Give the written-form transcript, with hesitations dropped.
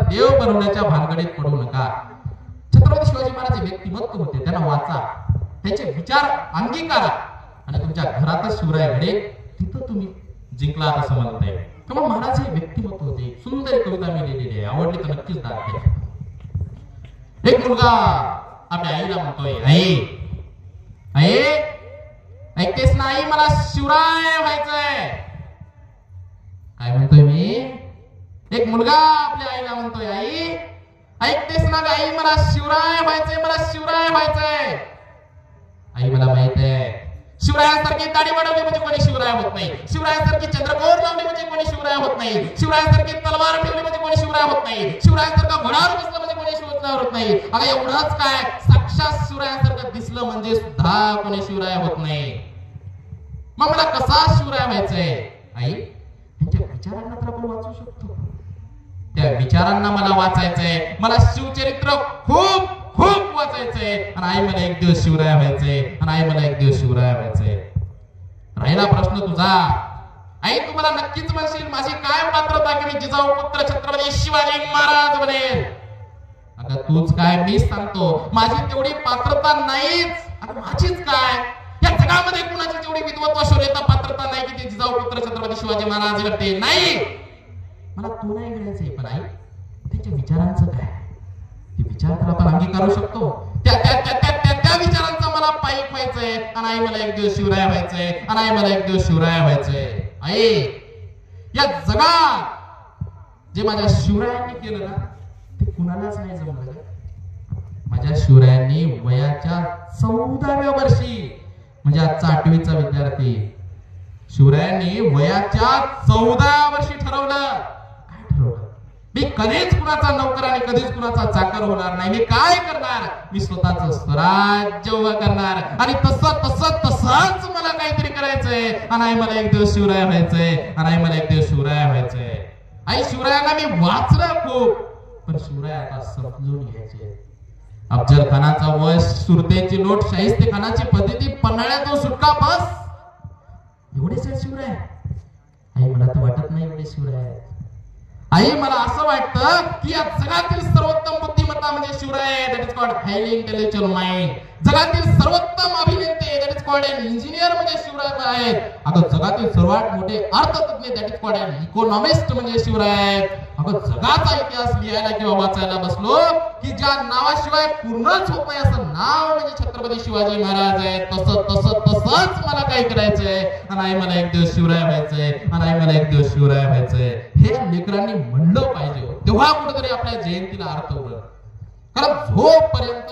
देव बनवण्याच्या भानगडीत पडू नका. छत्रपती शिवाजी महाराज हे व्यक्तिमत्व होते, त्यांना वाचा, त्यांचे विचार अंगीकारा आणि तुमच्या घरातच शिवराय घडे, तिथं तुम्ही जिंकला असं म्हणता येईल. किंवा महाराज हे व्यक्तिमत्व होते. सुंदर कविता मी लिहिलेली आहे, आवडली तर नक्कीच दाखवा. एक मुलगा आपल्या आईला म्हणतोय, आई आई ऐकतेस ना आई, मला शिवराय व्हायचंय. काय म्हणतोय मी? एक मुलगा आपल्या आईला म्हणतोय, आई ऐकतेस ना आई, मला शिवराय व्हायचंय, मला शिवराय व्हायचंय. आई मला माहित आहे, शिवरायांसारखी दाढी वाढवली म्हणजे कोणी शिवराय होत नाही, शिवरायांसारखी चंद्रकोर लावली म्हणजे कोणी शिवराय होत नाही, शिवरायांसारखी तलवार ठेवली म्हणजे कोणी शिवराय होत नाही, शिवरायांसारखा घोड्यावर बसलं म्हणजे कोणी शिवराय होत नाही. अगं एवढंच काय, साक्षात शिवरायांसारखं दिसलं म्हणजे सुद्धा कोणी शिवराय होत नाही. मग मला कसा शिवराय व्हायचंय? आई त्यांच्या विचारांना तर आपण वाचू शकतो, त्या विचारांना मला वाचायचंय, मला शिवचरित्र खूप खूप वाचायचंय. आणि आई मला एक दिवस शिवराय व्हायचंय, आणि आई मला एक दिवस शिवराय व्हायचंय. राहिला प्रश्न तुझा, आई तू मला नक्कीच म्हणशील माझी काय पात्रता की मी जिजाऊ पुत्र छत्रपती शिवाजी महाराज बनेल. अगं तूच काय, मीच सांगतो माझी तेवढी पात्रता नाहीच. अगं माझीच काय, या जगामध्ये कुणाची तेवढी विद्वत्ता शौर्यता पात्रता नाही की ते जिजाऊ पुत्र छत्रपती शिवाजी महाराज घडते. नाही, मला तू नाही घडायचंय, पण आई त्यांच्या विचारांचं काय, ते विचार तर आपण अंगीकारू शकतो. त्या विचारांचा मला पायीक व्हायचंय, आणि आई मला एक दिवस शिवराय व्हायचंय, आणि आई मला एक दिवस शिवराय व्हायचंय. आई या जगात जे माझ्या शिवरायांनी केलं ना ते कुणालाच नाही जमलं. माझ्या शिवरायांनी वयाच्या 14व्या वर्षी, म्हणजे आजचा 8वीचा विद्यार्थी, शिवरायांनी वयाच्या 14व्या वर्षी ठरवलं. काय ठरवलं? मी कधीच कुणाचा नौकर आणि कधीच कुणाचा चाकर होणार नाही. मी काय करणार? मी स्वतःच स्वराज्य उभं करणार, आणि तसंच मला काहीतरी करायचंय. आणि आई मला एक दिवस शिवराय व्हायचंय, आणि आई मला एक दिवस शिवराय व्हायचंय. आई शिवरायांना मी वाचलं खूप, पण शिवराय आता समजून घ्यायचे. अफजल खानाचा वश, सुरतेची लोट, शाहिस्ते खानाची पद्धती, पन्हाळ्यातून सुटका, बस एवढेच आहेत शिवराय. आई मला तर वाटत नाही एवढे शिवराय आहेत. आई मला असं वाटतं की या जगातील सर्वोत्तम बुद्धिमत्ता म्हणजे Shivray. That is called highly intellectual mind. जगातील सर्वोत्तम अभिनेते, that is called an engineer म्हणजे शिवराय आहेत. अगं जगातील सर्वात मोठे अर्थतज्ञ, that is called an economist म्हणजे शिवराय आहेत. अगं जगाचा इतिहास लिहायला किंवा वाचायला बसलो की ज्या नावाशिवाय पूर्णच होत नाही असं नाव म्हणजे छत्रपती शिवाजी महाराज आहेत. तसंच मला काय करायचंय, आणि आई मला एक दिवस शिवराय व्हायचंय, आणि आई मला एक दिवस शिवराय व्हायचंय. हे लेकरांनी म्हणलं पाहिजे, तेव्हा कुठेतरी आपल्या जयंतीला अर्थ उरल. कारण झोपर्यंत